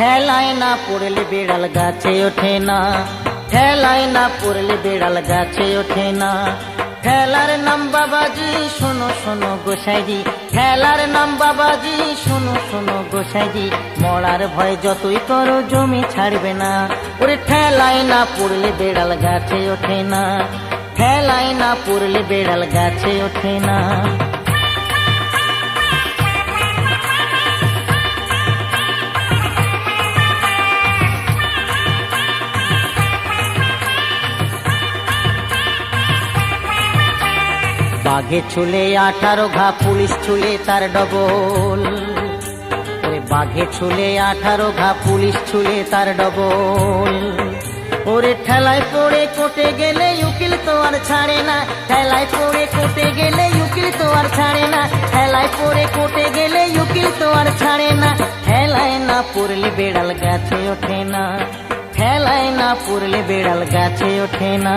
ঠেলায় না পড়লে বেড়াল গাছে ওঠে না, ঠেলায় না পড়লে বেড়াল গাছে ওঠে না। ঠেলার নাম বাবাজি শোনো শোনো গোসাইজি, ঠেলার নাম বাবাজি শোনো শোনো গোসাইজি, মরার ভয় যতই করো জমি ছাড়বে না। ওরে ঠেলায় না পড়লে বেড়াল গাছে ওঠে না, ঠেলায় না পড়লে বেড়াল গাছে ওঠে না। বাঘে ছুলে 18 ঘা, পুলিশ ছুলে তার ডবল। ওরে বাঘে ছুলে 18 ঘা, পুলিশ ছুলে তার ডবল। ওরে ঠেলায় পড়ে কোটে গেলে উকিল তো আর ছাড়ে না, ঠেলায় পড়ে কোটে গেলে উকিল তো আর ছাড়ে না, ঠেলায় পড়ে কোটে গেলে উকিল তো আর ছাড়ে না। ঠেলায় না পড়লে বেড়াল গাছে ওঠে না, ঠেলায় না পড়লে বেড়াল গাছে ওঠে না।